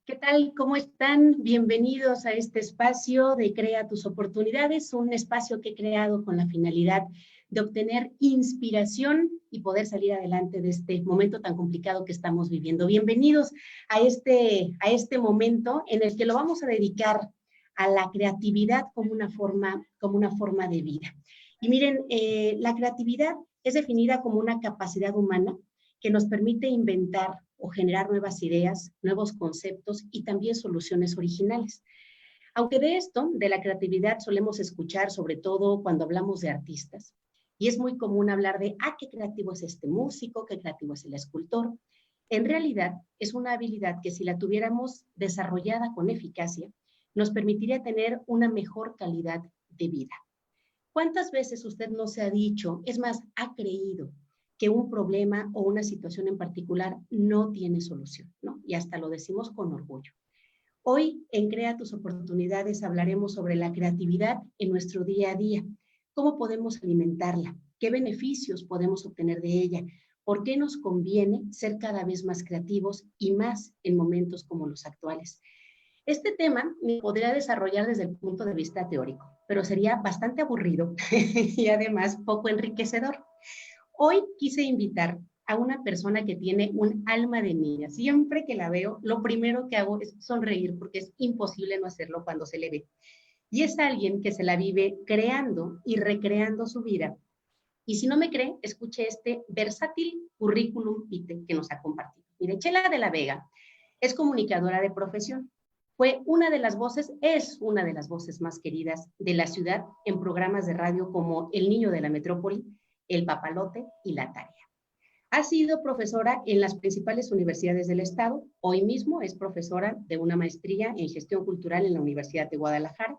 ¿Qué tal? ¿Cómo están? Bienvenidos a este espacio de Crea tus oportunidades, un espacio que he creado con la finalidad de obtener inspiración y poder salir adelante de este momento tan complicado que estamos viviendo. Bienvenidos a este momento en el que lo vamos a dedicar a la creatividad como una forma de vida. Y miren, la creatividad es definida como una capacidad humana que nos permite inventar o generar nuevas ideas, nuevos conceptos y también soluciones originales. Aunque de esto, de la creatividad, solemos escuchar sobre todo cuando hablamos de artistas. Y es muy común hablar de, qué creativo es este músico, qué creativo es el escultor. En realidad, es una habilidad que si la tuviéramos desarrollada con eficacia, nos permitiría tener una mejor calidad de vida. ¿Cuántas veces usted no se ha dicho, es más, ha creído que un problema o una situación en particular no tiene solución, ¿no? Y hasta lo decimos con orgullo. Hoy en Crea tus oportunidades hablaremos sobre la creatividad en nuestro día a día, cómo podemos alimentarla, qué beneficios podemos obtener de ella, por qué nos conviene ser cada vez más creativos y más en momentos como los actuales. Este tema me podría desarrollar desde el punto de vista teórico, pero sería bastante aburrido y además poco enriquecedor. Hoy quise invitar a una persona que tiene un alma de niña. Siempre que la veo, lo primero que hago es sonreír porque es imposible no hacerlo cuando se le ve. Y es alguien que se la vive creando y recreando su vida. Y si no me cree, escuche este versátil currículum vitae que nos ha compartido. Mire, Chela de la Vega es comunicadora de profesión. Es una de las voces más queridas de la ciudad en programas de radio como El Niño de la Metrópoli, El Papalote y La Tarea. Ha sido profesora en las principales universidades del estado. Hoy mismo es profesora de una maestría en gestión cultural en la Universidad de Guadalajara.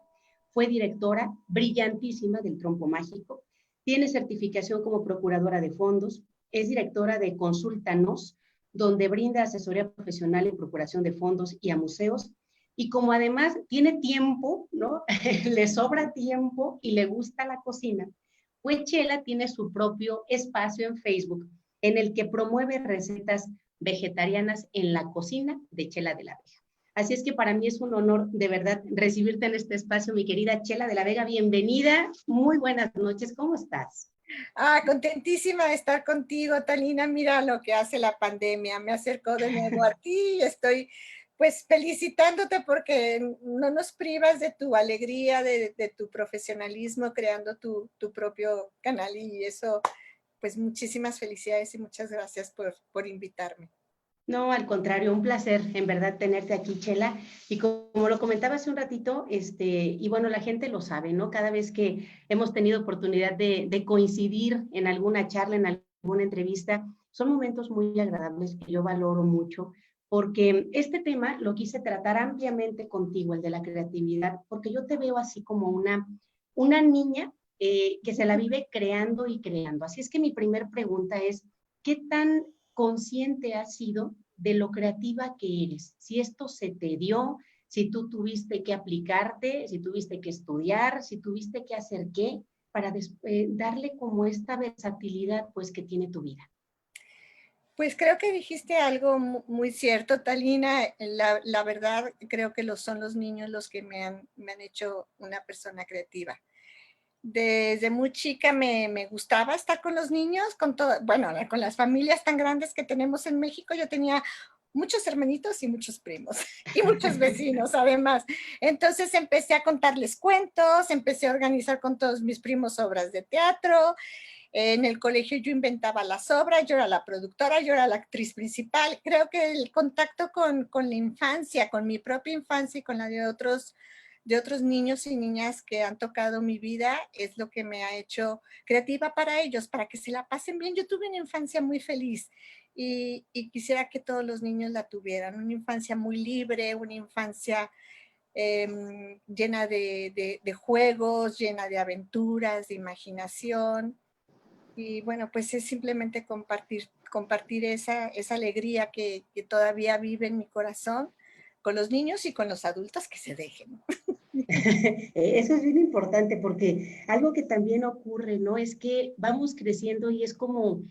Fue directora brillantísima del Trompo Mágico. Tiene certificación como procuradora de fondos. Es directora de Consúltanos, donde brinda asesoría profesional en procuración de fondos y a museos. Y como además tiene tiempo, ¿no? Le sobra tiempo y le gusta la cocina, pues Chela tiene su propio espacio en Facebook en el que promueve recetas vegetarianas en la cocina de Chela de la Vega. Así es que para mí es un honor de verdad recibirte en este espacio, mi querida Chela de la Vega. Bienvenida, muy buenas noches, ¿cómo estás? Contentísima de estar contigo, Talina. Mira lo que hace la pandemia. Me acercó de nuevo a ti y estoy pues felicitándote porque no nos privas de tu alegría, de tu profesionalismo creando tu propio canal y eso, pues muchísimas felicidades y muchas gracias por invitarme. No, al contrario, un placer en verdad tenerte aquí, Chela. Y como lo comentaba hace un ratito, y bueno, la gente lo sabe, ¿no? Cada vez que hemos tenido oportunidad de coincidir en alguna charla, en alguna entrevista, son momentos muy agradables que yo valoro mucho, porque este tema lo quise tratar ampliamente contigo, el de la creatividad, porque yo te veo así como una niña que se la vive creando y creando. Así es que mi primer pregunta es, ¿qué tan consciente has sido de lo creativa que eres? Si esto se te dio, si tú tuviste que aplicarte, si tuviste que estudiar, si tuviste que hacer qué, para darle como esta versatilidad pues que tiene tu vida. Pues creo que dijiste algo muy cierto, Talina. La verdad, creo que son los niños los que me han hecho una persona creativa. Desde muy chica me gustaba estar con los niños, bueno, con las familias tan grandes que tenemos en México. Yo tenía muchos hermanitos y muchos primos y muchos vecinos además. Entonces empecé a contarles cuentos, empecé a organizar con todos mis primos obras de teatro. En el colegio yo inventaba las obras, yo era la productora, yo era la actriz principal. Creo que el contacto con la infancia, con mi propia infancia y con la de otros niños y niñas que han tocado mi vida es lo que me ha hecho creativa para ellos, para que se la pasen bien. Yo tuve una infancia muy feliz y quisiera que todos los niños la tuvieran, una infancia muy libre, una infancia llena de juegos, llena de aventuras, de imaginación. Y bueno, pues es simplemente compartir esa alegría que todavía vive en mi corazón con los niños y con los adultos que se dejen. Eso es bien importante porque algo que también ocurre, ¿no? Es que vamos creciendo y es como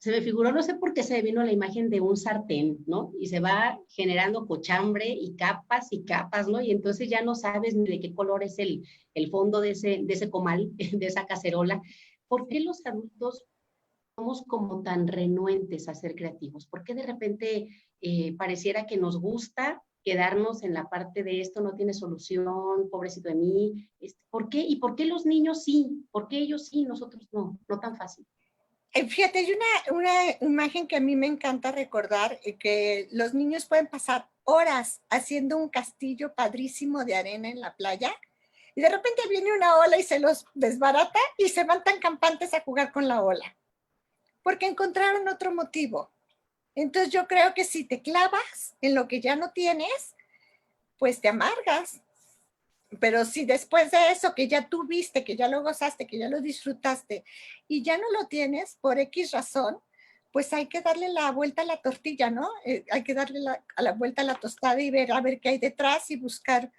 se me figuró, no sé por qué se me vino la imagen de un sartén, ¿no? Y se va generando cochambre y capas, ¿no? Y entonces ya no sabes ni de qué color es el fondo de ese comal, de esa cacerola. ¿Por qué los adultos somos como tan renuentes a ser creativos? ¿Por qué de repente pareciera que nos gusta quedarnos en la parte de esto no tiene solución, pobrecito de mí? ¿Por qué? ¿Y por qué los niños sí? ¿Por qué ellos sí, nosotros no? No tan fácil. Fíjate, hay una imagen que a mí me encanta recordar, que los niños pueden pasar horas haciendo un castillo padrísimo de arena en la playa y de repente viene una ola y se los desbarata y se van tan campantes a jugar con la ola, porque encontraron otro motivo. Entonces yo creo que si te clavas en lo que ya no tienes, pues te amargas. Pero si después de eso que ya tuviste, que ya lo gozaste, que ya lo disfrutaste y ya no lo tienes por X razón, pues hay que darle la vuelta a la tortilla, ¿no? Hay que darle a la vuelta a la tostada y ver a ver qué hay detrás y buscar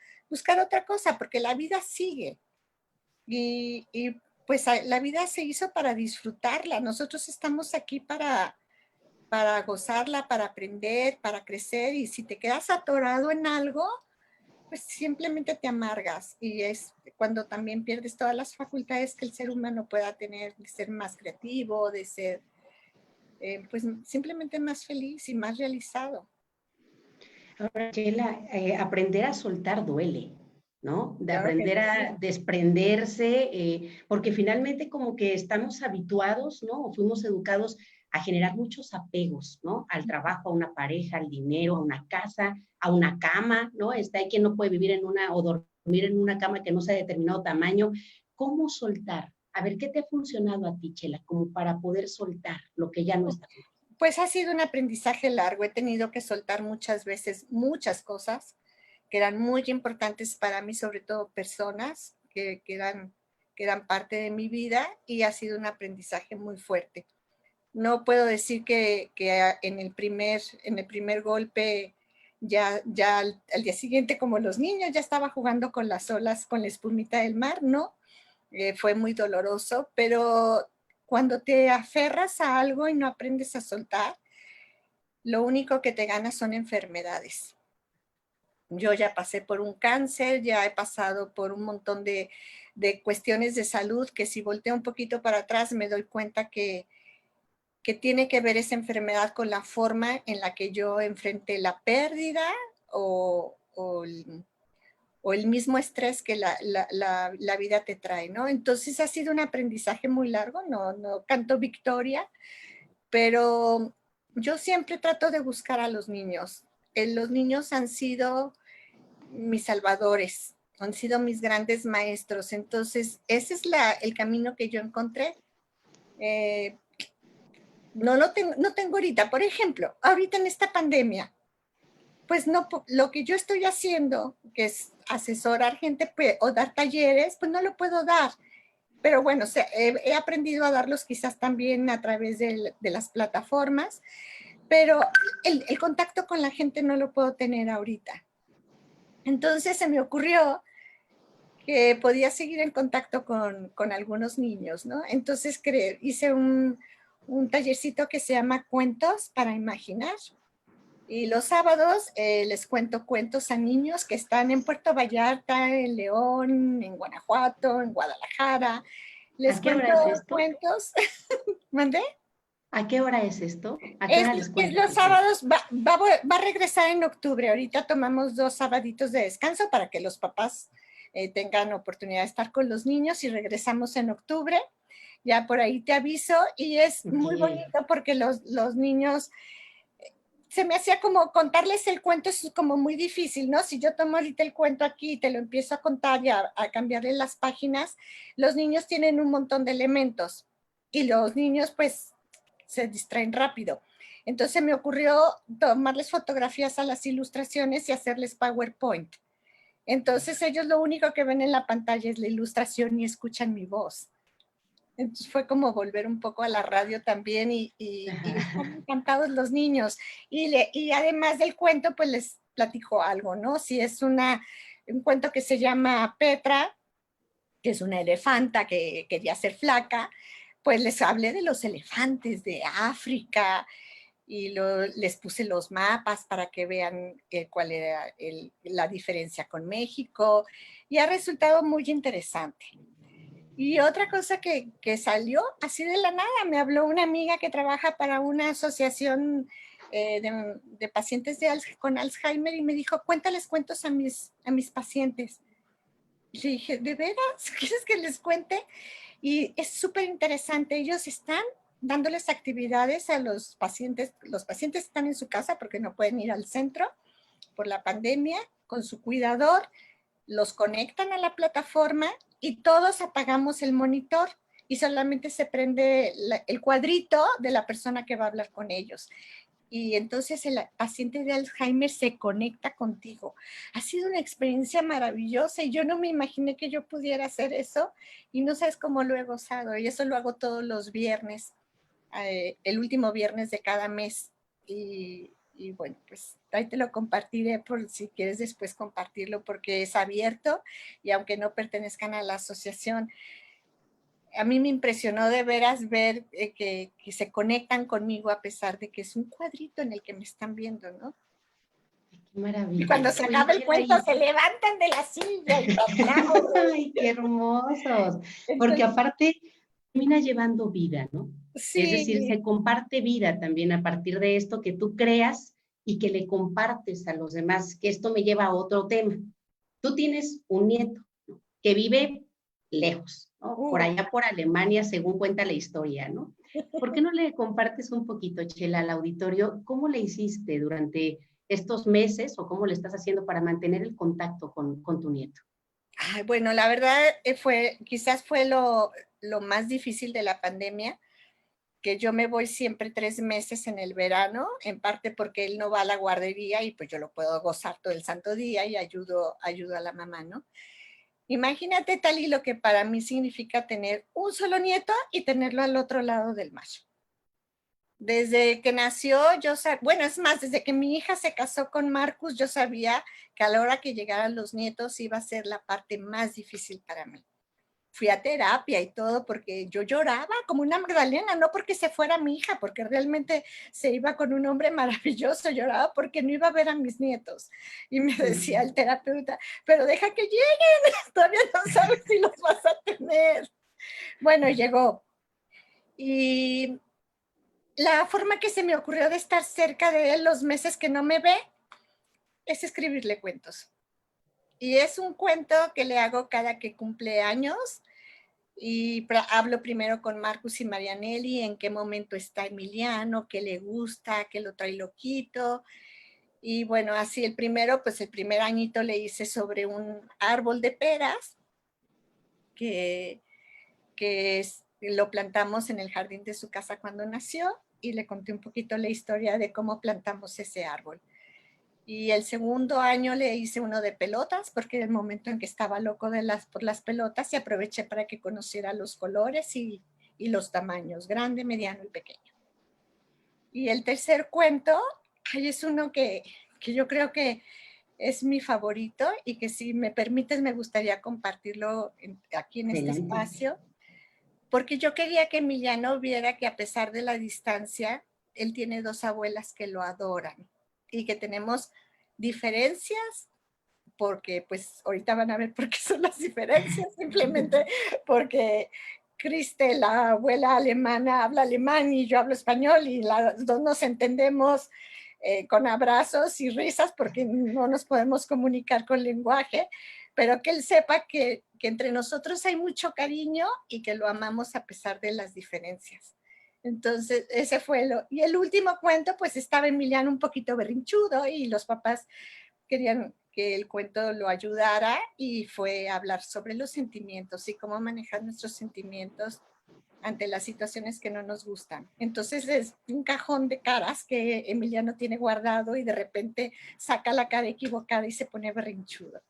otra cosa, porque la vida sigue. Y pues la vida se hizo para disfrutarla. Nosotros estamos aquí para gozarla, para aprender, para crecer. Y si te quedas atorado en algo, pues simplemente te amargas y es cuando también pierdes todas las facultades que el ser humano pueda tener de ser más creativo, de ser pues simplemente más feliz y más realizado. Ahora, Chela, aprender a soltar duele, ¿no? De Claro que aprender sí. a desprenderse, porque finalmente como que estamos habituados, ¿no? O fuimos educados a generar muchos apegos, ¿no? Al trabajo, a una pareja, al dinero, a una casa, a una cama, ¿no? Hay quien no puede vivir en una o dormir en una cama que no sea de determinado tamaño. ¿Cómo soltar? A ver, ¿qué te ha funcionado a ti, Chela, como para poder soltar lo que ya no está? Pues ha sido un aprendizaje largo. He tenido que soltar muchas veces muchas cosas que eran muy importantes para mí, sobre todo personas que eran parte de mi vida y ha sido un aprendizaje muy fuerte. No puedo decir que en el primer golpe ya al día siguiente, como los niños, ya estaba jugando con las olas, con la espumita del mar, ¿no? Fue muy doloroso, pero cuando te aferras a algo y no aprendes a soltar, lo único que te ganas son enfermedades. Yo ya pasé por un cáncer, ya he pasado por un montón de cuestiones de salud que si volteo un poquito para atrás me doy cuenta que tiene que ver esa enfermedad con la forma en la que yo enfrenté la pérdida o, o, o el mismo estrés que la vida te trae, ¿no? Entonces ha sido un aprendizaje muy largo, no canto victoria, pero yo siempre trato de buscar a los niños. Los niños han sido mis salvadores, han sido mis grandes maestros, entonces ese es el camino que yo encontré. Eh, no tengo ahorita, por ejemplo, ahorita en esta pandemia, pues no, lo que yo estoy haciendo, que es asesorar gente o dar talleres, pues no lo puedo dar. Pero bueno, he aprendido a darlos quizás también a través de las plataformas, pero el contacto con la gente no lo puedo tener ahorita. Entonces se me ocurrió que podía seguir en contacto con algunos niños, ¿no? Entonces hice un tallercito que se llama Cuentos para Imaginar. Y los sábados les cuento cuentos a niños que están en Puerto Vallarta, en León, en Guanajuato, en Guadalajara. Les ¿A qué cuento hora es esto? cuentos. ¿Mandé? ¿A qué hora es esto? ¿A qué hora les cuentas Los el cuento? sábados va a regresar en octubre. Ahorita tomamos 2 sabaditos de descanso para que los papás tengan oportunidad de estar con los niños y regresamos en octubre. Ya por ahí te aviso y es muy Bien. bonito porque los niños se me hacía como contarles el cuento es como muy difícil, ¿no? Si yo tomo ahorita el cuento aquí y te lo empiezo a contar y a cambiarle las páginas, los niños tienen un montón de elementos y los niños pues se distraen rápido. Entonces me ocurrió tomarles fotografías a las ilustraciones y hacerles PowerPoint. Entonces ellos lo único que ven en la pantalla es la ilustración y escuchan mi voz. Entonces fue como volver un poco a la radio también y están encantados los niños. Y además del cuento, pues les platico algo, ¿no? Si es un cuento que se llama Petra, que es una elefanta que quería ser flaca, pues les hablé de los elefantes de África y les puse los mapas para que vean cuál era la diferencia con México y ha resultado muy interesante. Y otra cosa que salió así de la nada, me habló una amiga que trabaja para una asociación de pacientes con Alzheimer y me dijo, cuéntales cuentos a mis pacientes. Y le dije, ¿de veras? ¿Quieres que les cuente? Y es súper interesante. Ellos están dándoles actividades a los pacientes. Los pacientes están en su casa porque no pueden ir al centro por la pandemia, con su cuidador, los conectan a la plataforma y todos apagamos el monitor y solamente se prende el cuadrito de la persona que va a hablar con ellos. Y entonces el paciente de Alzheimer se conecta contigo. Ha sido una experiencia maravillosa y yo no me imaginé que yo pudiera hacer eso y no sabes cómo lo he gozado. Y eso lo hago todos los viernes, el último viernes de cada mes. Y bueno, pues ahí te lo compartiré por si quieres después compartirlo porque es abierto y aunque no pertenezcan a la asociación, a mí me impresionó de veras ver que se conectan conmigo a pesar de que es un cuadrito en el que me están viendo, ¿no? Qué maravilla. Y cuando se acaba el cuento se levantan de la silla y ¡ay, qué hermosos! Porque entonces, aparte termina llevando vida, ¿no? Es decir, sí, se comparte vida también a partir de esto que tú creas y que le compartes a los demás, que esto me lleva a otro tema. Tú tienes un nieto, ¿no?, que vive lejos, ¿no?, por allá por Alemania, según cuenta la historia, ¿no? ¿Por qué no le compartes un poquito, Chela, al auditorio, cómo le hiciste durante estos meses o cómo le estás haciendo para mantener el contacto con tu nieto? ay, bueno, la verdad quizás fue lo más difícil de la pandemia, que yo me voy siempre 3 meses en el verano, en parte porque él no va a la guardería y pues yo lo puedo gozar todo el santo día y ayudo a la mamá, ¿no? Imagínate, Tali, lo que para mí significa tener un solo nieto y tenerlo al otro lado del mar. Desde que nació, bueno, es más, desde que mi hija se casó con Marcus, yo sabía que a la hora que llegaran los nietos iba a ser la parte más difícil para mí. Fui a terapia y todo porque yo lloraba como una Magdalena, no porque se fuera mi hija, porque realmente se iba con un hombre maravilloso, lloraba porque no iba a ver a mis nietos. Y me decía el terapeuta, pero deja que lleguen, todavía no sabes si los vas a tener. Bueno, llegó. Y la forma que se me ocurrió de estar cerca de él los meses que no me ve es escribirle cuentos. Y es un cuento que le hago cada que cumple años y hablo primero con Marcus y Marianelli en qué momento está Emiliano, qué le gusta, qué lo trae loquito. Y bueno, así el primero, pues el primer añito le hice sobre un árbol de peras que lo plantamos en el jardín de su casa cuando nació y le conté un poquito la historia de cómo plantamos ese árbol. Y el segundo año le hice uno de pelotas, porque era el momento en que estaba loco por las pelotas y aproveché para que conociera los colores y los tamaños, grande, mediano y pequeño. Y el tercer cuento, es uno que yo creo que es mi favorito y que si me permites me gustaría compartirlo aquí en este Adelante. espacio, porque yo quería que Emiliano viera que a pesar de la distancia, él tiene 2 abuelas que lo adoran y que tenemos diferencias, porque pues ahorita van a ver por qué son las diferencias, simplemente porque Criste, la abuela alemana, habla alemán y yo hablo español y las dos nos entendemos con abrazos y risas porque no nos podemos comunicar con lenguaje, pero que él sepa que entre nosotros hay mucho cariño y que lo amamos a pesar de las diferencias. Entonces, ese fue y el último cuento, pues estaba Emiliano un poquito berrinchudo y los papás querían que el cuento lo ayudara y fue hablar sobre los sentimientos y cómo manejar nuestros sentimientos ante las situaciones que no nos gustan. Entonces es un cajón de caras que Emiliano tiene guardado y de repente saca la cara equivocada y se pone berrinchudo.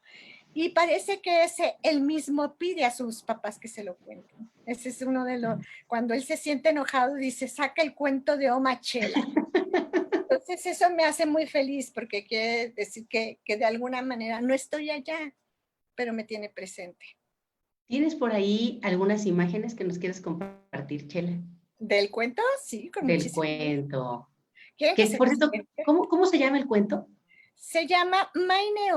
Y parece que él mismo pide a sus papás que se lo cuenten. Ese es uno de los, cuando él se siente enojado, dice, saca el cuento de Oma Chela. Entonces eso me hace muy feliz porque quiere decir que de alguna manera no estoy allá, pero me tiene presente. ¿Tienes por ahí algunas imágenes que nos quieres compartir, Chela? ¿Del cuento? Sí, con Del muchísimo gusto. cuento. ¿Quieren que Que, se por los cierto, cuente? ¿cómo se llama el cuento? Se llama Meine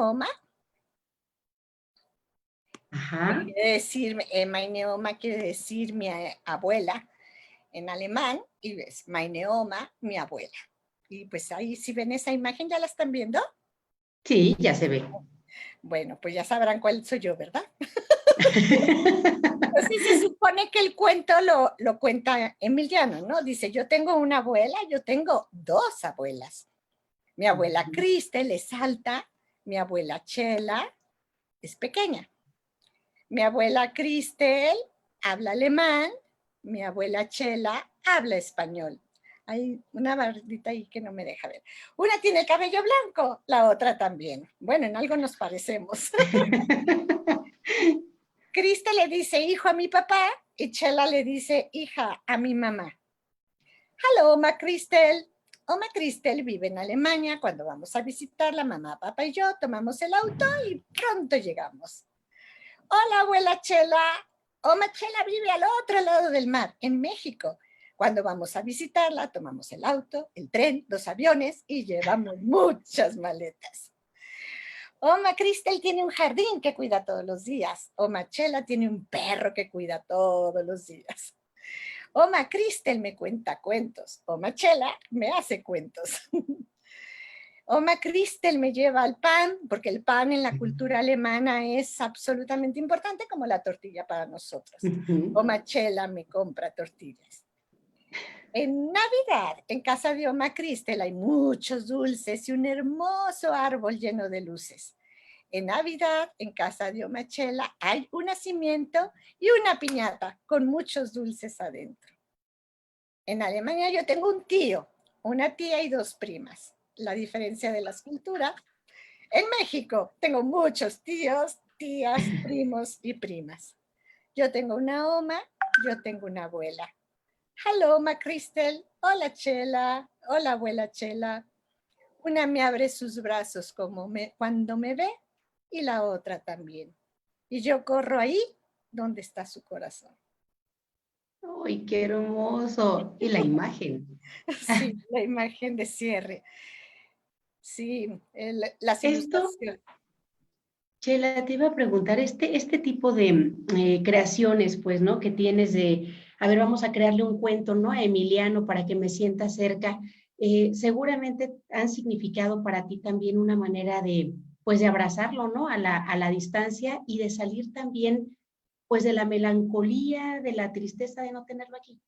que Ajá. quiere decir, meine Oma quiere decir mi abuela en alemán, y es meine Oma, mi abuela. Y pues ahí, si ven esa imagen, ¿ya la están viendo? Sí, ya se ve. Bueno, pues ya sabrán cuál soy yo, ¿verdad? Así se supone que el cuento lo cuenta Emiliano, ¿no? Dice, yo tengo una abuela, yo tengo dos abuelas. Mi abuela Cristel es alta, mi abuela Chela es pequeña. Mi abuela Cristel habla alemán, mi abuela Chela habla español. Hay una barrita ahí que no me deja ver. Una tiene el cabello blanco, la otra también. Bueno, en algo nos parecemos. Cristel le dice hijo a mi papá y Chela le dice hija a mi mamá. Hello, Oma Cristel. Oma Cristel vive en Alemania. Cuando vamos a visitarla, mamá, papá y yo tomamos el auto y pronto llegamos. Hola, abuela Chela. Oma Chela vive al otro lado del mar, en México. Cuando vamos a visitarla, tomamos el auto, el tren, los aviones y llevamos muchas maletas. Oma Cristel tiene un jardín que cuida todos los días. Oma Chela tiene un perro que cuida todos los días. Oma Cristel me cuenta cuentos. Oma Chela me hace cuentos. Oma Cristel me lleva al pan, porque el pan en la cultura alemana es absolutamente importante como la tortilla para nosotros. Oma Chela me compra tortillas. En Navidad, en casa de Oma Cristel hay muchos dulces y un hermoso árbol lleno de luces. En Navidad, en casa de Oma Chela, hay un nacimiento y una piñata con muchos dulces adentro. En Alemania yo tengo un tío, una tía y dos primas. La diferencia de las culturas. En México tengo muchos tíos, tías, primos y primas. Yo tengo una oma, yo tengo una abuela. Hello, Oma Cristel. Hola, Chela. Hola, abuela Chela. Una me abre sus brazos cuando me ve y la otra también. Y yo corro ahí donde está su corazón. ¡Ay, qué hermoso! Y la imagen. Sí, la imagen de cierre. Sí, las Esto, ilustraciones. Chela, te iba a preguntar, este tipo de creaciones, pues, ¿no? Que tienes de, a ver, vamos a crearle un cuento, ¿no? A Emiliano para que me sienta cerca. Seguramente han significado para ti también una manera de, pues, de abrazarlo, ¿no? A la distancia y de salir también, pues, de la melancolía, de la tristeza de no tenerlo aquí.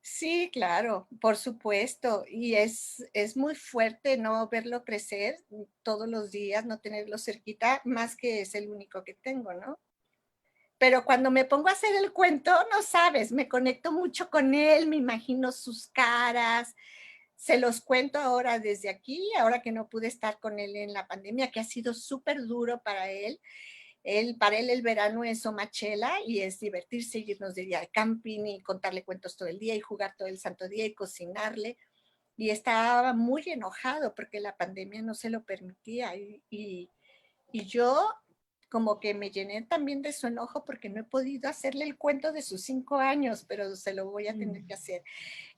Sí, claro, por supuesto. Y es muy fuerte no verlo crecer todos los días, no tenerlo cerquita, más que es el único que tengo, ¿no? Pero cuando me pongo a hacer el cuento, no sabes, me conecto mucho con él, me imagino sus caras, se los cuento ahora desde aquí, ahora que no pude estar con él en la pandemia, que ha sido súper duro para él. Para él el verano es somachela y es divertirse, irnos de día de camping y contarle cuentos todo el día y jugar todo el santo día y cocinarle. Y estaba muy enojado porque la pandemia no se lo permitía. Y yo como que me llené también de su enojo porque no he podido hacerle el cuento de sus 5 años, pero se lo voy a tener que hacer.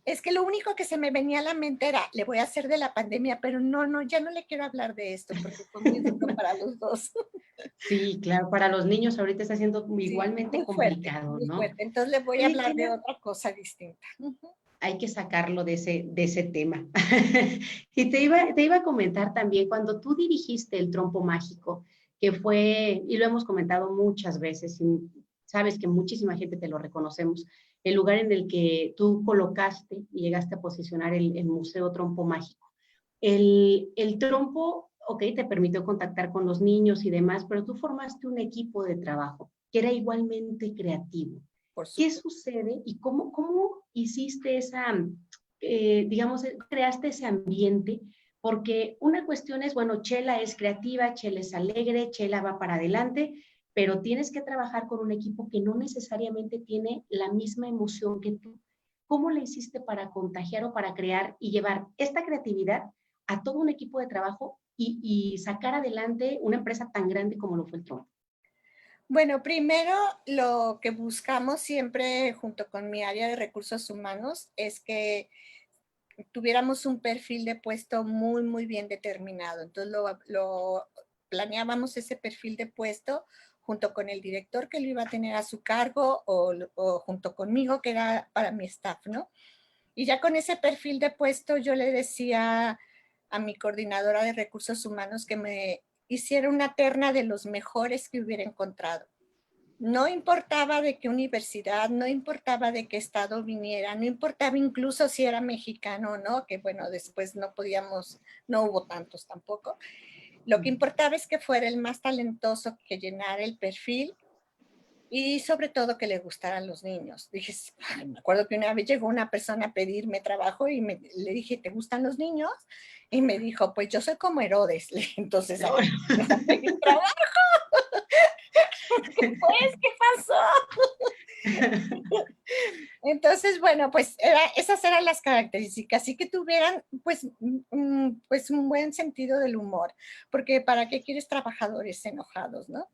Es que lo único que se me venía a la mente era, le voy a hacer de la pandemia, pero no, ya no le quiero hablar de esto porque fue muy duro para los dos. Sí, claro, para los niños ahorita está siendo Sí, igualmente muy fuerte, complicado, muy ¿no? fuerte. Entonces le voy a Oye, hablar de Chela, otra cosa distinta. hay que sacarlo de ese tema. Y te iba a comentar también, cuando tú dirigiste el trompo mágico, que fue, y lo hemos comentado muchas veces, y sabes que muchísima gente te lo reconocemos, el lugar en el que tú colocaste y llegaste a posicionar el Museo Trompo Mágico. El trompo, ok, te permitió contactar con los niños y demás, pero tú formaste un equipo de trabajo que era igualmente creativo. Por ¿Qué supuesto. sucede y cómo hiciste esa, digamos, creaste ese ambiente? Porque una cuestión es, bueno, Chela es creativa, Chela es alegre, Chela va para adelante, pero tienes que trabajar con un equipo que no necesariamente tiene la misma emoción que tú. ¿Cómo le hiciste para contagiar o para crear y llevar esta creatividad a todo un equipo de trabajo y sacar adelante una empresa tan grande como lo fue el Trump? Bueno, primero lo que buscamos siempre junto con mi área de recursos humanos es que tuviéramos un perfil de puesto muy, muy bien determinado. Entonces lo planeábamos ese perfil de puesto junto con el director que lo iba a tener a su cargo o junto conmigo que era para mi staff, ¿no? Y ya con ese perfil de puesto yo le decía a mi coordinadora de recursos humanos que me hiciera una terna de los mejores que hubiera encontrado. No importaba de qué universidad, no importaba de qué estado viniera, no importaba incluso si era mexicano o no, que bueno, después no podíamos, no hubo tantos tampoco. Lo que importaba es que fuera el más talentoso, que llenara el perfil y sobre todo que le gustaran los niños. Dije, me acuerdo que una vez llegó una persona a pedirme trabajo y le dije, ¿te gustan los niños? Y me dijo, pues yo soy como Herodes. Entonces, ¿a qué vienes a pedir trabajo? Pues, ¿qué pasó? Entonces, bueno, pues esas eran las características, y que tuvieran pues, pues un buen sentido del humor, porque ¿para qué quieres trabajadores enojados, no?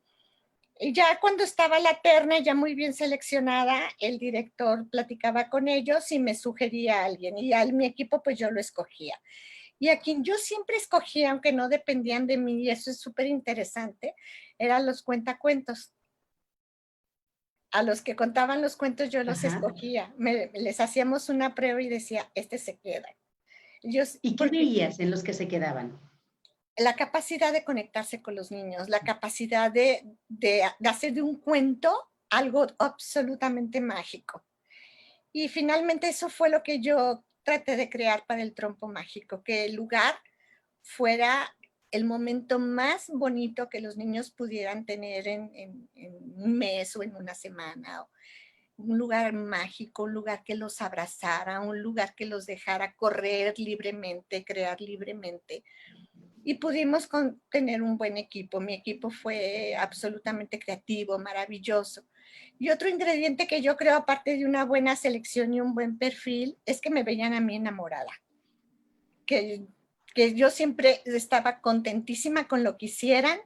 Y ya cuando estaba la terna ya muy bien seleccionada, el director platicaba con ellos y me sugería a alguien, y a mi equipo pues yo lo escogía. Y a quien yo siempre escogía, aunque no dependían de mí, y eso es súper interesante, eran los cuentacuentos. A los que contaban los cuentos yo los Ajá. escogía. Les hacíamos una prueba y decía, este se queda. Ellos, ¿Y qué porque veías en los que se quedaban? la capacidad de conectarse con los niños, la capacidad de hacer de un cuento algo absolutamente mágico. Y finalmente eso fue lo que yo traté de crear para el trompo mágico, que el lugar fuera el momento más bonito que los niños pudieran tener en un mes o en una semana. Un lugar mágico, un lugar que los abrazara, un lugar que los dejara correr libremente, crear libremente. Y pudimos tener un buen equipo. Mi equipo fue absolutamente creativo, maravilloso. Y otro ingrediente que yo creo, aparte de una buena selección y un buen perfil, es que me veían a mí enamorada. Que, que yo siempre estaba contentísima con lo que hicieran.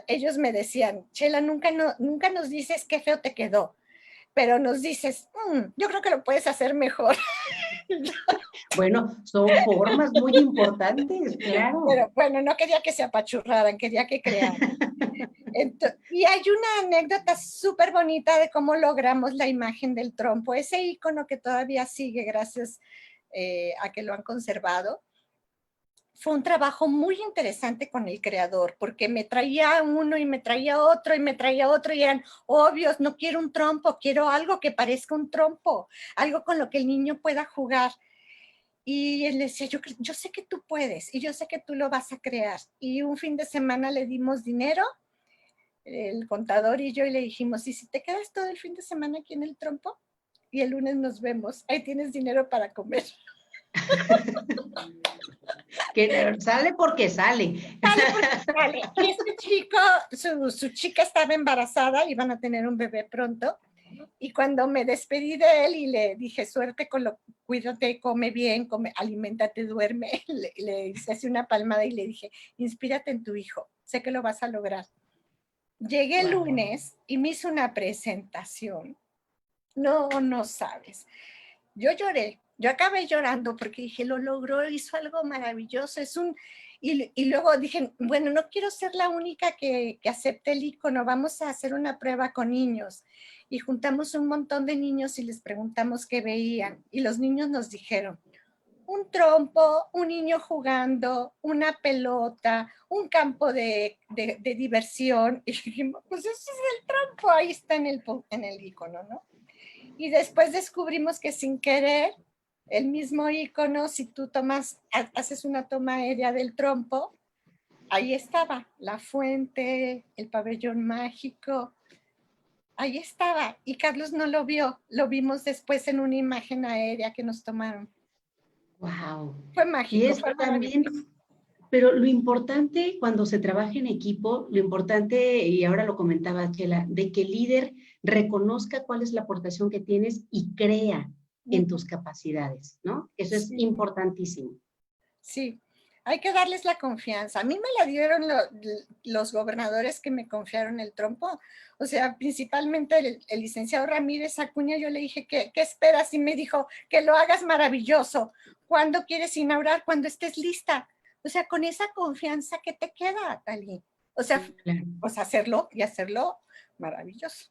Ellos me decían, Chela, nunca nos dices qué feo te quedó, pero nos dices, yo creo que lo puedes hacer mejor. Bueno, son formas muy importantes, claro. Pero bueno, no quería que se apachurraran, quería que crearan. Y hay una anécdota súper bonita de cómo logramos la imagen del trompo, ese icono que todavía sigue gracias a que lo han conservado. Fue un trabajo muy interesante con el creador, porque me traía uno y me traía otro y me traía otro y eran obvios, no quiero un trompo, quiero algo que parezca un trompo, algo con lo que el niño pueda jugar. Y él decía, yo sé que tú puedes y yo sé que tú lo vas a crear. Y un fin de semana le dimos dinero, el contador y yo, y le dijimos, ¿y si te quedas todo el fin de semana aquí en el trompo? Y el lunes nos vemos, ahí tienes dinero para comer. Que sale porque sale. Sale porque sale. Y este chico, su chica estaba embarazada, iban a tener un bebé pronto. Y cuando me despedí de él y le dije, suerte con lo, cuídate, come bien, aliméntate, duerme, le hice así una palmada y le dije, inspírate en tu hijo, sé que lo vas a lograr. Llegué el Wow. lunes y me hizo una presentación. No sabes. Yo lloré, yo acabé llorando porque dije, lo logró, hizo algo maravilloso, y luego dije, bueno, no quiero ser la única que acepte el icono, vamos a hacer una prueba con niños. Y juntamos un montón de niños y les preguntamos qué veían, y los niños nos dijeron, un trompo, un niño jugando, una pelota, un campo de diversión. Y dijimos, pues ese es el trompo, ahí está en el icono, ¿no? Y después descubrimos que sin querer, el mismo icono, si tú haces una toma aérea del trompo, ahí estaba la fuente, el pabellón mágico, ahí estaba. Y Carlos no lo vio, lo vimos después en una imagen aérea que nos tomaron. Wow. Fue Y mágico, esto fue también, maravilloso. pero lo importante cuando se trabaja en equipo, lo importante, y ahora lo comentaba Chela, de que el líder reconozca cuál es la aportación que tienes y crea en tus capacidades, ¿no? Eso es Sí, importantísimo. sí. Hay que darles la confianza. A mí me la dieron los gobernadores que me confiaron el trompo. O sea, principalmente el licenciado Ramírez Acuña, yo le dije, ¿qué esperas? Y me dijo, que lo hagas maravilloso. ¿Cuándo quieres inaugurar? Cuando estés lista. O sea, con esa confianza que te queda, Tali. O sea, Claro. pues hacerlo y hacerlo maravilloso.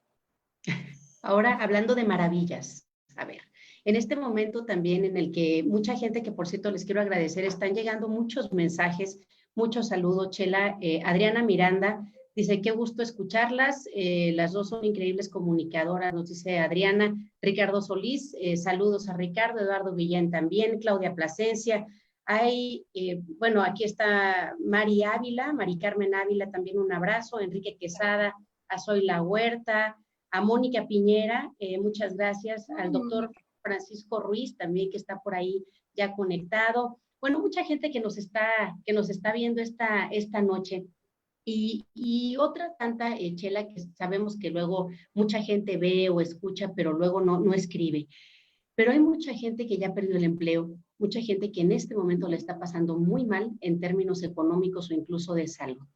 Ahora, hablando de maravillas, a ver, en este momento también en el que mucha gente, que por cierto les quiero agradecer, están llegando muchos mensajes, muchos saludos, Chela. Adriana Miranda dice, qué gusto escucharlas, las dos son increíbles comunicadoras, nos dice Adriana. Ricardo Solís, saludos a Ricardo. Eduardo Villén también. Claudia Plasencia. Hay, bueno, aquí está Mari Ávila, Mari Carmen Ávila, también un abrazo. Enrique Quesada, a Zoila Huerta, a Mónica Piñera, muchas gracias, al doctor Francisco Ruiz también, que está por ahí ya conectado. Bueno, mucha gente que nos está viendo esta noche. Y otra tanta, Chela, que sabemos que luego mucha gente ve o escucha, pero luego no escribe. Pero hay mucha gente que ya perdió el empleo, mucha gente que en este momento le está pasando muy mal en términos económicos o incluso de salud.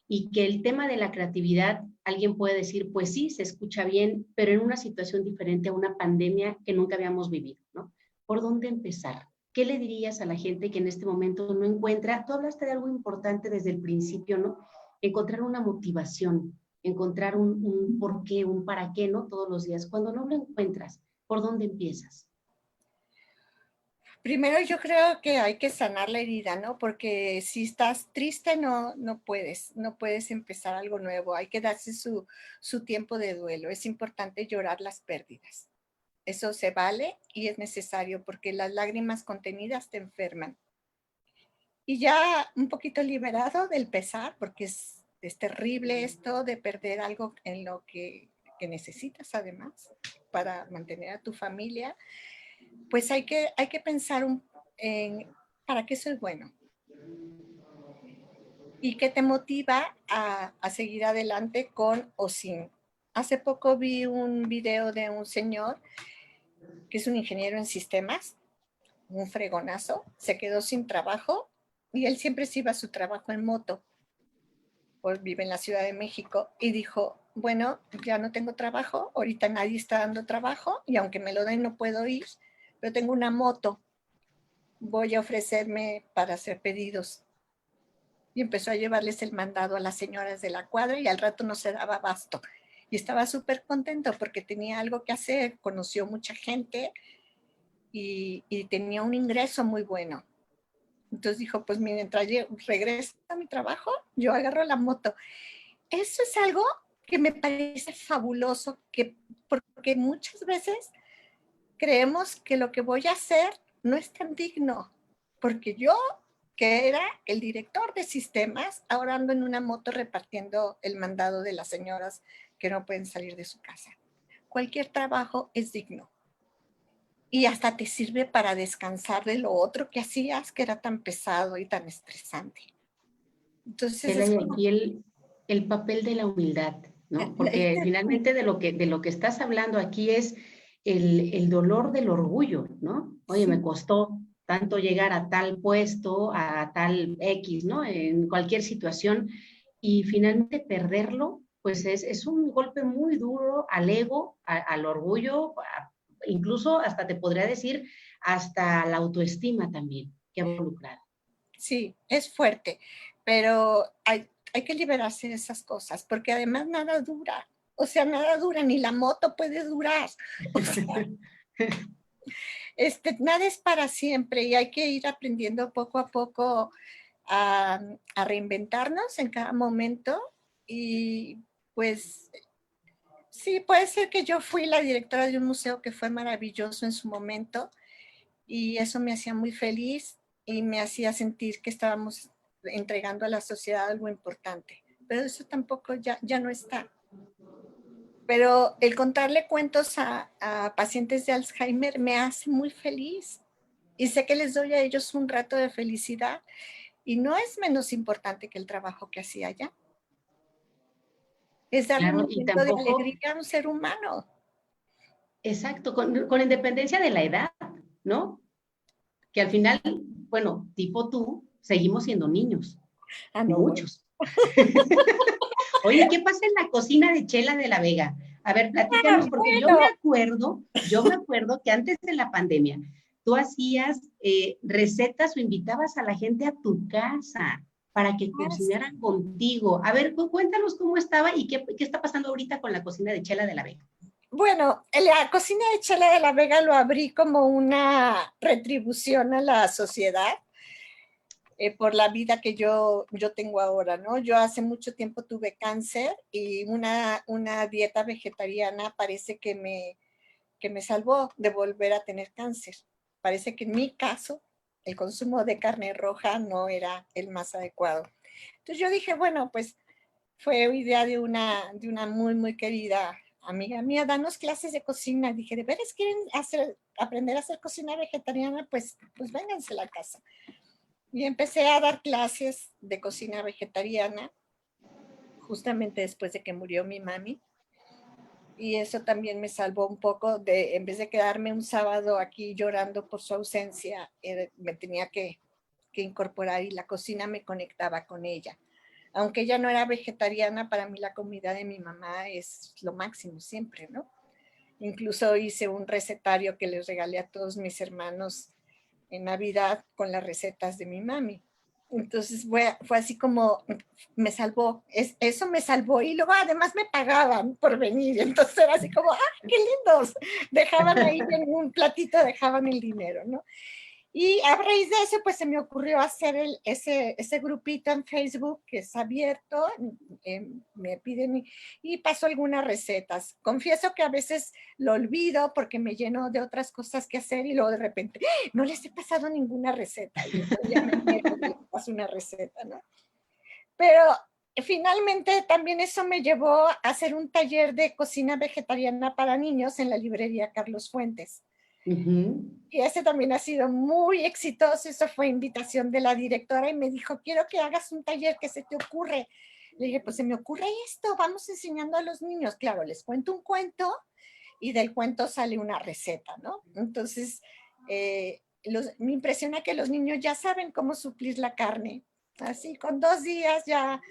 Y que el tema de la creatividad, alguien puede decir, pues sí, se escucha bien, pero en una situación diferente a una pandemia que nunca habíamos vivido, ¿no? ¿Por dónde empezar? ¿Qué le dirías a la gente que en este momento no encuentra? Tú hablaste de algo importante desde el principio, ¿no? Encontrar una motivación, encontrar un por qué, un para qué, ¿no? Todos los días. Cuando no lo encuentras, ¿por dónde empiezas? Primero yo creo que hay que sanar la herida, ¿no? Porque si estás triste no puedes empezar algo nuevo. Hay que darse su tiempo de duelo. Es importante llorar las pérdidas. Eso se vale y es necesario porque las lágrimas contenidas te enferman. Y ya un poquito liberado del pesar, porque es terrible esto de perder algo en lo que necesitas además para mantener a tu familia, pues hay que pensar en para qué soy bueno y qué te motiva a seguir adelante con o sin. Hace poco vi un video de un señor que es un ingeniero en sistemas, un fregonazo, se quedó sin trabajo y él siempre se iba a su trabajo en moto, pues vive en la Ciudad de México y dijo, bueno, ya no tengo trabajo, ahorita nadie está dando trabajo y aunque me lo den no puedo ir, pero tengo una moto, voy a ofrecerme para hacer pedidos. Y empezó a llevarles el mandado a las señoras de la cuadra y al rato no se daba abasto. Y estaba súper contento porque tenía algo que hacer, conoció mucha gente y tenía un ingreso muy bueno. Entonces dijo, pues mientras regreso a mi trabajo, yo agarro la moto. Eso es algo que me parece fabuloso, porque muchas veces creemos que lo que voy a hacer no es tan digno, porque yo, que era el director de sistemas, ahora ando en una moto repartiendo el mandado de las señoras que no pueden salir de su casa. Cualquier trabajo es digno. Y hasta te sirve para descansar de lo otro que hacías, que era tan pesado y tan estresante. Entonces es como... Y el papel de la humildad, ¿no? Porque finalmente de lo que estás hablando aquí es el dolor del orgullo, ¿no? Oye, Sí. me costó tanto llegar a tal puesto, a tal X, ¿no? En cualquier situación, y finalmente perderlo, pues es un golpe muy duro al ego, al orgullo, incluso hasta te podría decir, hasta la autoestima también, que ha involucrado. Sí, es fuerte, pero hay que liberarse de esas cosas, porque además nada dura. O sea, nada dura, ni la moto puede durar. O sea, nada es para siempre y hay que ir aprendiendo poco a poco a reinventarnos en cada momento. Y pues sí, puede ser que yo fui la directora de un museo que fue maravilloso en su momento y eso me hacía muy feliz y me hacía sentir que estábamos entregando a la sociedad algo importante. Pero eso tampoco ya no está. Pero el contarle cuentos a pacientes de Alzheimer me hace muy feliz y sé que les doy a ellos un rato de felicidad y no es menos importante que el trabajo que hacía allá. Es darle un Claro, y momento de tampoco, alegría a un ser humano. exacto, con independencia de la edad, ¿no? Que al final, bueno, tipo tú, seguimos siendo niños, Ah, no, bueno. muchos. Oye, ¿qué pasa en la cocina de Chela de la Vega? A ver, platícanos, porque Bueno. yo me acuerdo que antes de la pandemia, tú hacías recetas o invitabas a la gente a tu casa para que cocinaran contigo. A ver, cuéntanos cómo estaba y qué está pasando ahorita con la cocina de Chela de la Vega. Bueno, la cocina de Chela de la Vega lo abrí como una retribución a la sociedad por la vida que yo tengo ahora, ¿no? Yo hace mucho tiempo tuve cáncer y una dieta vegetariana parece que me salvó de volver a tener cáncer. Parece que en mi caso el consumo de carne roja no era el más adecuado. Entonces yo dije, bueno, pues fue idea de una muy, muy querida amiga mía, danos clases de cocina. Dije, ¿de veras quieren aprender a hacer cocina vegetariana? Pues vénganse a la casa. Y empecé a dar clases de cocina vegetariana justamente después de que murió mi mami. Y eso también me salvó un poco de, en vez de quedarme un sábado aquí llorando por su ausencia, me tenía que incorporar y la cocina me conectaba con ella. Aunque ella no era vegetariana, para mí la comida de mi mamá es lo máximo siempre, ¿no? Incluso hice un recetario que les regalé a todos mis hermanos en Navidad con las recetas de mi mami. Entonces fue así como me salvó, eso me salvó y luego además me pagaban por venir, entonces era así como, ¡ah, qué lindos! Dejaban ahí en un platito, dejaban el dinero, ¿no? Y a raíz de eso, pues se me ocurrió hacer ese grupito en Facebook que es abierto, me piden y paso algunas recetas. Confieso que a veces lo olvido porque me lleno de otras cosas que hacer y luego de repente, no les he pasado ninguna receta. Y después ya me entero que les paso una receta, ¿no? Pero finalmente también eso me llevó a hacer un taller de cocina vegetariana para niños en la librería Carlos Fuentes. Y ese también ha sido muy exitoso. Eso fue invitación de la directora y me dijo, quiero que hagas un taller, ¿qué se te ocurre? Le dije, pues se me ocurre esto, vamos enseñando a los niños. Claro, les cuento un cuento y del cuento sale una receta, ¿no? Entonces, me impresiona que los niños ya saben cómo suplir la carne. Así, con 2 días ya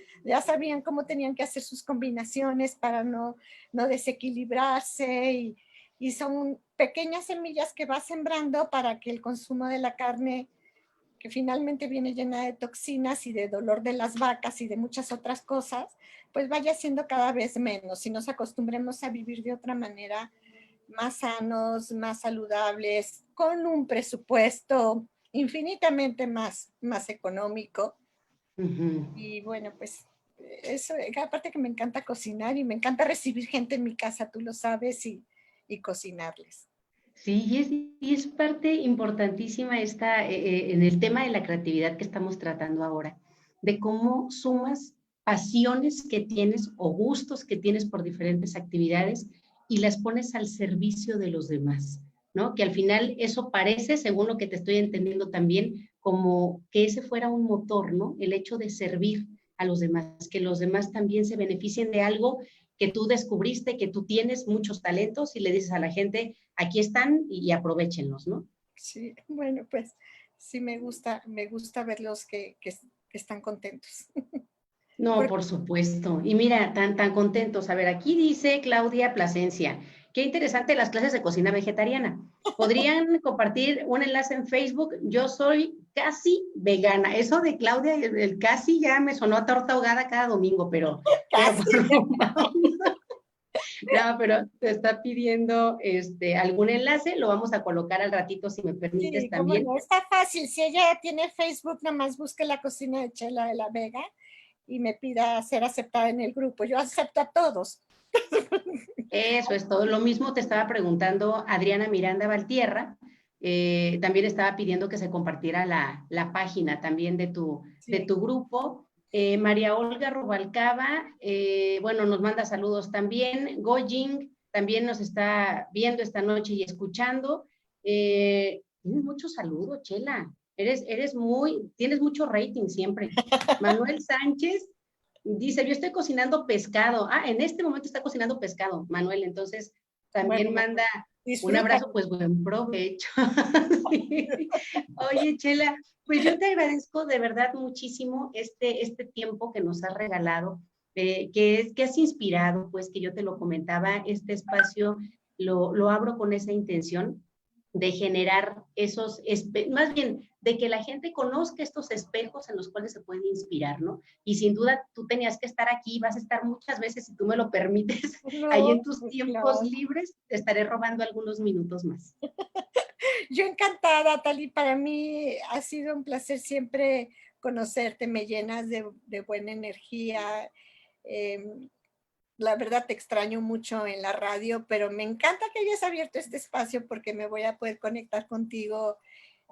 sabían cómo tenían que hacer sus combinaciones para no desequilibrarse y son pequeñas semillas que va sembrando para que el consumo de la carne, que finalmente viene llena de toxinas y de dolor de las vacas y de muchas otras cosas, pues vaya siendo cada vez menos y nos acostumbremos a vivir de otra manera, más sanos, más saludables, con un presupuesto infinitamente más económico. Y bueno, pues eso, aparte que me encanta cocinar y me encanta recibir gente en mi casa, tú lo sabes, y cocinarles. Sí, y es parte importantísima en el tema de la creatividad que estamos tratando ahora, de cómo sumas pasiones que tienes o gustos que tienes por diferentes actividades y las pones al servicio de los demás, ¿no? Que al final eso parece, según lo que te estoy entendiendo también, como que ese fuera un motor, ¿no? El hecho de servir a los demás, que los demás también se beneficien de algo que tú descubriste, que tú tienes muchos talentos y le dices a la gente, aquí están y aprovechenlos, ¿no? Sí, bueno, pues sí me gusta verlos que están contentos. No, por supuesto. Y mira, tan contentos. A ver, aquí dice Claudia Plasencia, qué interesante las clases de cocina vegetariana. ¿Podrían compartir un enlace en Facebook? Yo soy casi vegana. Eso de Claudia, el casi ya me sonó a torta ahogada cada domingo, pero no, pero te está pidiendo algún enlace, lo vamos a colocar al ratito si me permites Sí, cómo también. no, está fácil. Si ella tiene Facebook, nada más busque la cocina de Chela de la Vega y me pida ser aceptada en el grupo. Yo acepto a todos. Eso es todo. Lo mismo te estaba preguntando Adriana Miranda Valtierra. También estaba pidiendo que se compartiera la página también de tu grupo. María Olga Rubalcaba, bueno, nos manda saludos también. Gojing también nos está viendo esta noche y escuchando. Tienes muchos saludos, Chela. Tienes mucho rating siempre. Manuel Sánchez dice, yo estoy cocinando pescado. Ah, en este momento está cocinando pescado, Manuel. Entonces, también Bueno, manda Un Disfruta. abrazo, pues buen provecho. Sí. Oye, Chela, pues yo te agradezco de verdad muchísimo este tiempo que nos has regalado, que has inspirado, pues que yo te lo comentaba, este espacio lo abro con esa intención de generar esos, más bien, de que la gente conozca estos espejos en los cuales se puede inspirar, ¿no? Y sin duda tú tenías que estar aquí, vas a estar muchas veces, si tú me lo permites, ahí No, en tus pues tiempos claro. libres, te estaré robando algunos minutos más. Yo encantada, Tali, para mí ha sido un placer siempre conocerte, me llenas de buena energía. Eh, la verdad te extraño mucho en la radio, pero me encanta que hayas abierto este espacio porque me voy a poder conectar contigo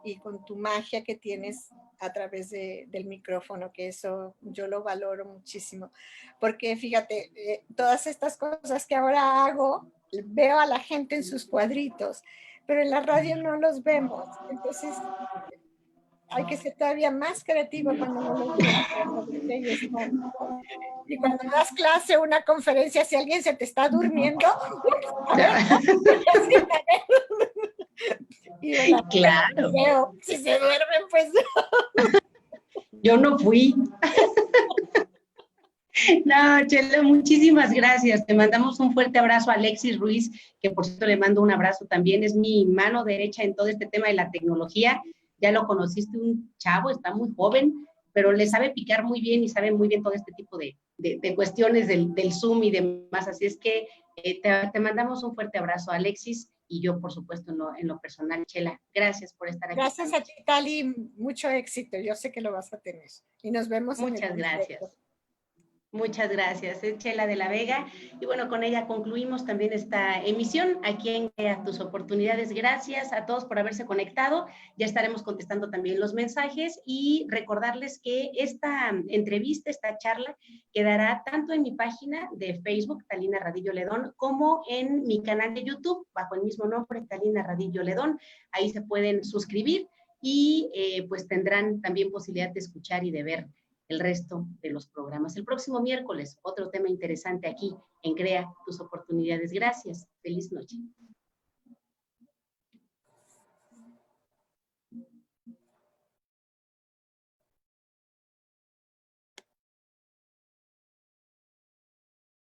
y con tu magia que tienes a través del micrófono, que eso yo lo valoro muchísimo. Porque fíjate, todas estas cosas que ahora hago, veo a la gente en sus cuadritos, pero en la radio no los vemos. Entonces hay que ser todavía más creativo cuando no los vemos, para ver que ahí están. Y cuando das clase o una conferencia, si alguien se te está durmiendo, a ver, y de la Claro, veo, si se duermen, pues yo no fui. No, Chela, muchísimas gracias. Te mandamos un fuerte abrazo a Alexis Ruiz, que por cierto le mando un abrazo también. Es mi mano derecha en todo este tema de la tecnología. Ya lo conociste, un chavo, está muy joven, pero le sabe picar muy bien y sabe muy bien todo este tipo de cuestiones del Zoom y demás. Así es que te mandamos un fuerte abrazo, Alexis, y yo, por supuesto, en lo personal, Chela. Gracias por estar aquí esta gracias a noche. ti, Tali, mucho éxito. Yo sé que lo vas a tener. Y nos vemos en el Muchas directo. gracias. Muchas gracias, es Chela de la Vega. Y bueno, con ella concluimos también esta emisión aquí en Crea Tus Oportunidades. Gracias a todos por haberse conectado. Ya estaremos contestando también los mensajes y recordarles que esta entrevista, esta charla, quedará tanto en mi página de Facebook, Talina Radillo Ledón, como en mi canal de YouTube, bajo el mismo nombre, Talina Radillo Ledón. Ahí se pueden suscribir y pues tendrán también posibilidad de escuchar y de ver el resto de los programas. El próximo miércoles, otro tema interesante aquí en Crea Tus Oportunidades. Gracias. Feliz noche.